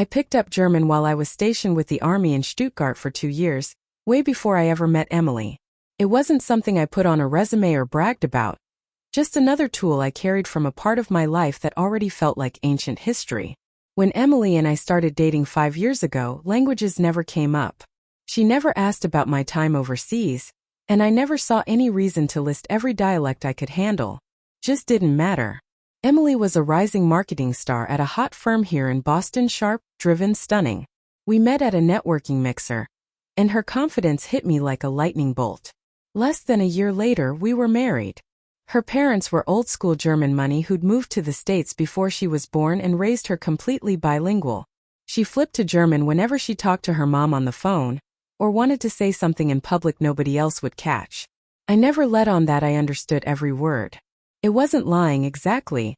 I picked up German while I was stationed with the army in Stuttgart for 2 years, way before I ever met Emily. It wasn't something I put on a resume or bragged about. Just another tool I carried from a part of my life that already felt like ancient history. When Emily and I started dating 5 years ago, languages never came up. She never asked about my time overseas, and I never saw any reason to list every dialect I could handle. Just didn't matter. Emily was a rising marketing star at a hot firm here in Boston, sharp, driven, stunning. We met at a networking mixer, and her confidence hit me like a lightning bolt. Less than a year later, we were married. Her parents were old-school German money who'd moved to the States before she was born and raised her completely bilingual. She flipped to German whenever she talked to her mom on the phone, or wanted to say something in public nobody else would catch. I never let on that I understood every word. It wasn't lying exactly,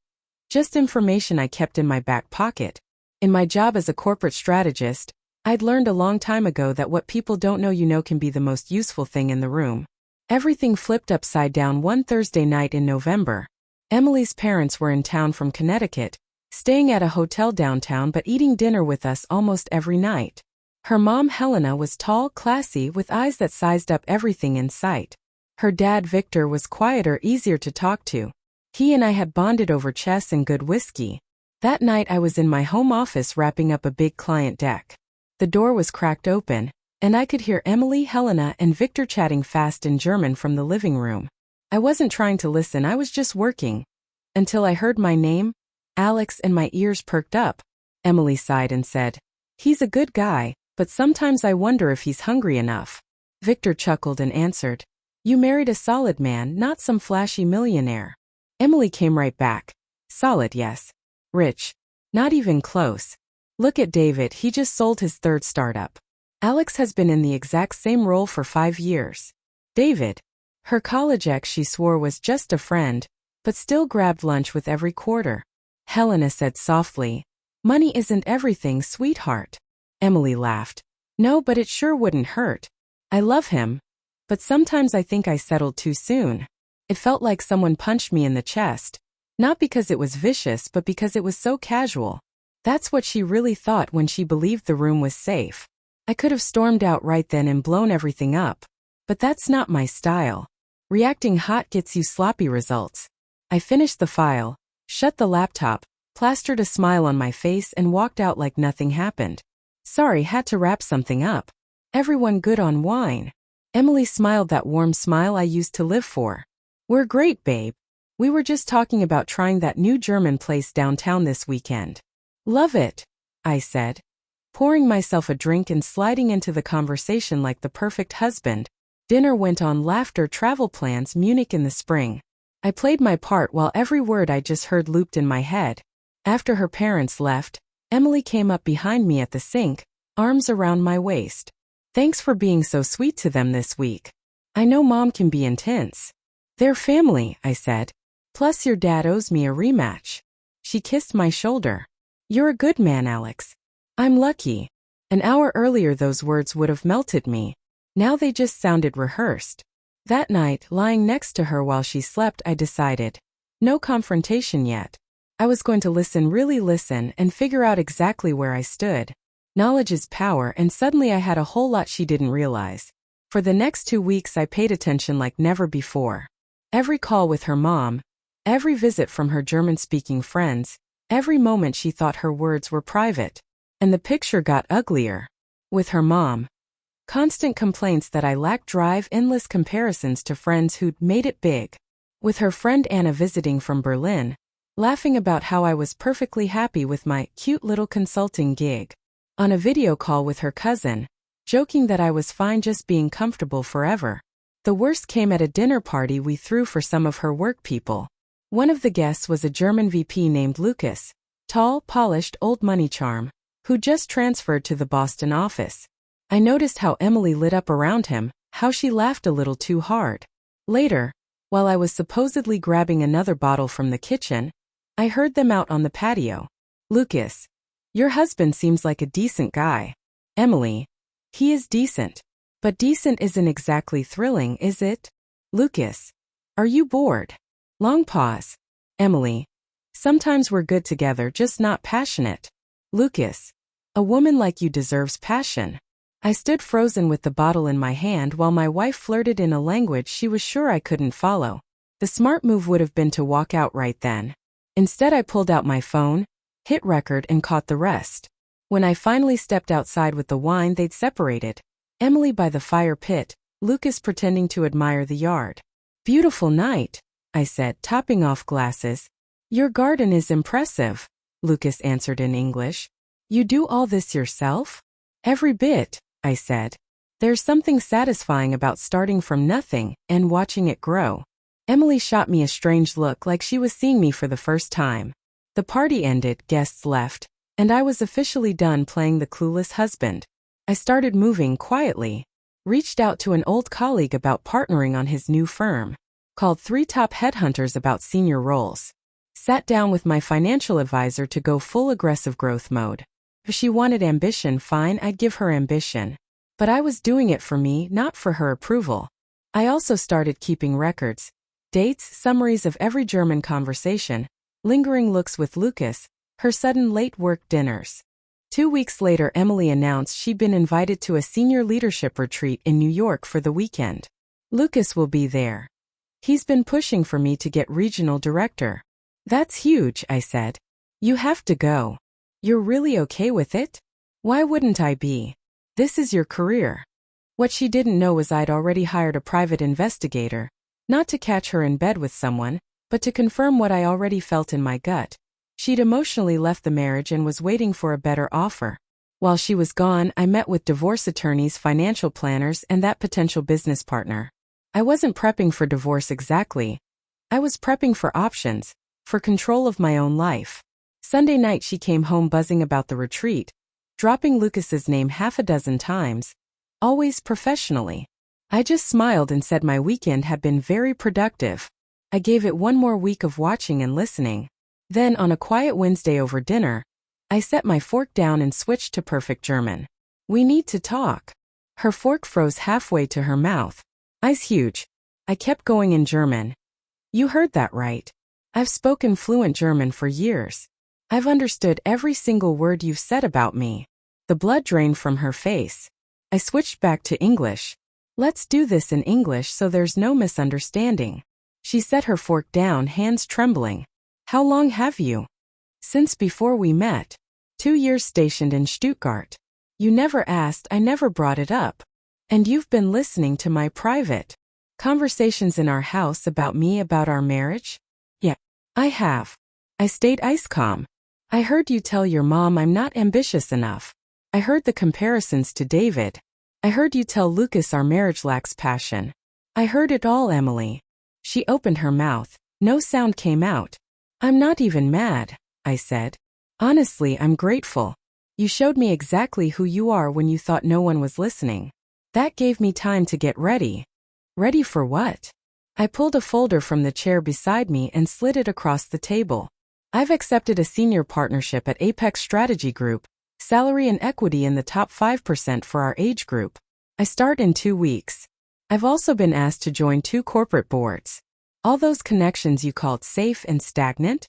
just information I kept in my back pocket. In my job as a corporate strategist, I'd learned a long time ago that what people don't know you know can be the most useful thing in the room. Everything flipped upside down one Thursday night in November. Emily's parents were in town from Connecticut, staying at a hotel downtown but eating dinner with us almost every night. Her mom, Helena, was tall, classy, with eyes that sized up everything in sight. Her dad, Victor, was quieter, easier to talk to. He and I had bonded over chess and good whiskey. That night I was in my home office wrapping up a big client deck. The door was cracked open, and I could hear Emily, Helena, and Victor chatting fast in German from the living room. I wasn't trying to listen, I was just working. Until I heard my name, Alex, and my ears perked up. Emily sighed and said, "He's a good guy, but sometimes I wonder if he's hungry enough." Victor chuckled and answered, "You married a solid man, not some flashy millionaire." Emily came right back. "Solid, yes. Rich. Not even close. Look at David, he just sold his third startup. Alex has been in the exact same role for 5 years. David, her college ex she swore was just a friend, but still grabbed lunch with every quarter." Helena said softly, "Money isn't everything, sweetheart." Emily laughed. "No, but it sure wouldn't hurt. I love him, but sometimes I think I settled too soon. It felt like someone punched me in the chest, not because it was vicious but because it was so casual." That's what she really thought when she believed the room was safe. I could have stormed out right then and blown everything up, but that's not my style. Reacting hot gets you sloppy results. I finished the file, shut the laptop, plastered a smile on my face, and walked out like nothing happened. "Sorry, had to wrap something up. Everyone good on wine?" Emily smiled, that warm smile I used to live for. "We're great, babe. We were just talking about trying that new German place downtown this weekend." "Love it," I said, pouring myself a drink and sliding into the conversation like the perfect husband. Dinner went on, laughter, travel plans, Munich in the spring. I played my part while every word I just heard looped in my head. After her parents left, Emily came up behind me at the sink, arms around my waist. "Thanks for being so sweet to them this week. I know Mom can be intense." "They're family," I said. "Plus your dad owes me a rematch." She kissed my shoulder. "You're a good man, Alex." "I'm lucky." An hour earlier those words would have melted me. Now they just sounded rehearsed. That night, lying next to her while she slept, I decided, no confrontation yet. I was going to listen, really listen, and figure out exactly where I stood. Knowledge is power, and suddenly I had a whole lot she didn't realize. For the next 2 weeks I paid attention like never before. Every call with her mom, every visit from her German-speaking friends, every moment she thought her words were private. And the picture got uglier. With her mom, constant complaints that I lacked drive, endless comparisons to friends who'd made it big. With her friend Anna visiting from Berlin, laughing about how I was perfectly happy with my cute little consulting gig. On a video call with her cousin, joking that I was fine just being comfortable forever. The worst came at a dinner party we threw for some of her work people. One of the guests was a German VP named Lucas, tall, polished, old money charm, who just transferred to the Boston office. I noticed how Emily lit up around him, how she laughed a little too hard. Later, while I was supposedly grabbing another bottle from the kitchen, I heard them out on the patio. "Lucas, your husband seems like a decent guy." "Emily, he is decent. But decent isn't exactly thrilling, is it?" "Lucas, are you bored?" Long pause. "Emily, sometimes we're good together, just not passionate." "Lucas, A woman like you deserves passion. I stood frozen with the bottle in my hand while my wife flirted in a language she was sure I couldn't follow. The smart move would have been to walk out right then. Instead, I pulled out my phone, hit record, and caught the rest. When I finally stepped outside with the wine, they'd separated. Emily by the fire pit, Lucas pretending to admire the yard. Beautiful night, I said, topping off glasses. Your garden is impressive, Lucas answered in English. You do all this yourself? Every bit, I said. There's something satisfying about starting from nothing and watching it grow. Emily shot me a strange look like she was seeing me for the first time. The party ended, guests left, and I was officially done playing the clueless husband. I started moving quietly. Reached out to an old colleague about partnering on his new firm. Called 3 top headhunters about senior roles. Sat down with my financial advisor to go full aggressive growth mode. If she wanted ambition, fine, I'd give her ambition. But I was doing it for me, not for her approval. I also started keeping records. Dates, summaries of every German conversation, lingering looks with Lucas, her sudden late work dinners. 2 weeks later, Emily announced she'd been invited to a senior leadership retreat in New York for the weekend. Lucas will be there. He's been pushing for me to get regional director. That's huge, I said. You have to go. You're really okay with it? Why wouldn't I be? This is your career. What she didn't know was I'd already hired a private investigator, not to catch her in bed with someone, but to confirm what I already felt in my gut. She'd emotionally left the marriage and was waiting for a better offer. While she was gone, I met with divorce attorneys, financial planners, and that potential business partner. I wasn't prepping for divorce exactly. I was prepping for options, for control of my own life. Sunday night she came home buzzing about the retreat, dropping Lucas's name 6 times, always professionally. I just smiled and said my weekend had been very productive. I gave it 1 more week of watching and listening. Then, on a quiet Wednesday over dinner, I set my fork down and switched to perfect German. We need to talk. Her fork froze halfway to her mouth. Eyes huge. I kept going in German. You heard that right. I've spoken fluent German for years. I've understood every single word you've said about me. The blood drained from her face. I switched back to English. Let's do this in English so there's no misunderstanding. She set her fork down, hands trembling. How long have you? Since before we met. 2 years stationed in Stuttgart. You never asked, I never brought it up. And you've been listening to my private conversations in our house about me, about our marriage? Yeah, I have. I stayed ice calm. I heard you tell your mom I'm not ambitious enough. I heard the comparisons to David. I heard you tell Lucas our marriage lacks passion. I heard it all, Emily. She opened her mouth. No sound came out. I'm not even mad, I said. Honestly, I'm grateful. You showed me exactly who you are when you thought no one was listening. That gave me time to get ready. Ready for what? I pulled a folder from the chair beside me and slid it across the table. I've accepted a senior partnership at Apex Strategy Group, salary and equity in the top 5% for our age group. I start in 2 weeks. I've also been asked to join 2 corporate boards. All those connections you called safe and stagnant?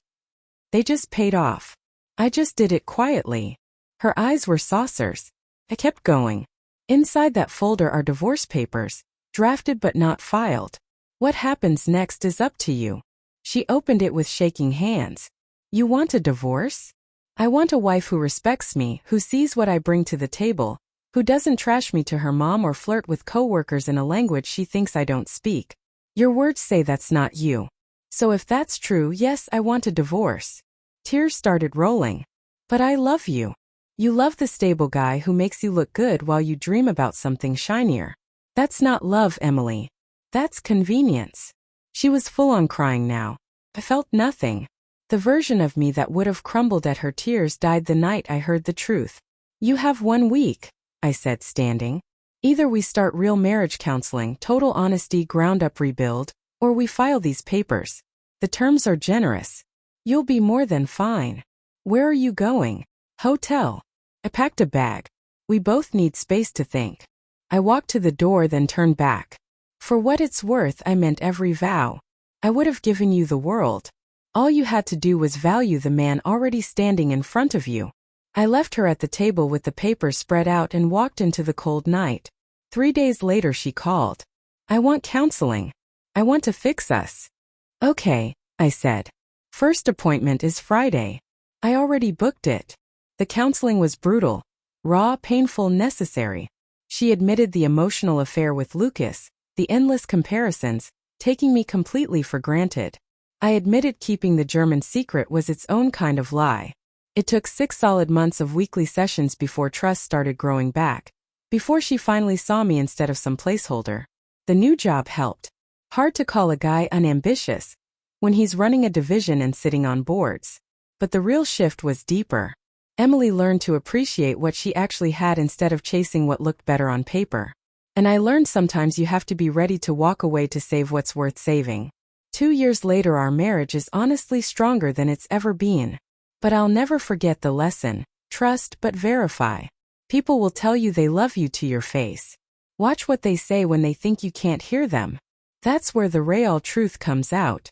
They just paid off. I just did it quietly. Her eyes were saucers. I kept going. Inside that folder are divorce papers, drafted but not filed. What happens next is up to you. She opened it with shaking hands. You want a divorce? I want a wife who respects me, who sees what I bring to the table, who doesn't trash me to her mom or flirt with coworkers in a language she thinks I don't speak. Your words say that's not you. So if that's true, yes, I want a divorce. Tears started rolling. But I love you. You love the stable guy who makes you look good while you dream about something shinier. That's not love, Emily. That's convenience. She was full on crying now. I felt nothing. The version of me that would have crumbled at her tears died the night I heard the truth. You have 1 week, I said, standing. Either we start real marriage counseling, total honesty, ground-up rebuild, or we file these papers. The terms are generous. You'll be more than fine. Where are you going? Hotel. I packed a bag. We both need space to think. I walked to the door, then turned back. For what it's worth, I meant every vow. I would have given you the world. All you had to do was value the man already standing in front of you. I left her at the table with the papers spread out and walked into the cold night. 3 days later she called. I want counseling. I want to fix us. Okay, I said. First appointment is Friday. I already booked it. The counseling was brutal, raw, painful, necessary. She admitted the emotional affair with Lucas, the endless comparisons, taking me completely for granted. I admitted keeping the German secret was its own kind of lie. It took 6 solid months of weekly sessions before trust started growing back, before she finally saw me instead of some placeholder. The new job helped. Hard to call a guy unambitious when he's running a division and sitting on boards. But the real shift was deeper. Emily learned to appreciate what she actually had instead of chasing what looked better on paper. And I learned sometimes you have to be ready to walk away to save what's worth saving. 2 years later our marriage is honestly stronger than it's ever been. But I'll never forget the lesson: trust but verify. People will tell you they love you to your face. Watch what they say when they think you can't hear them. That's where the real truth comes out.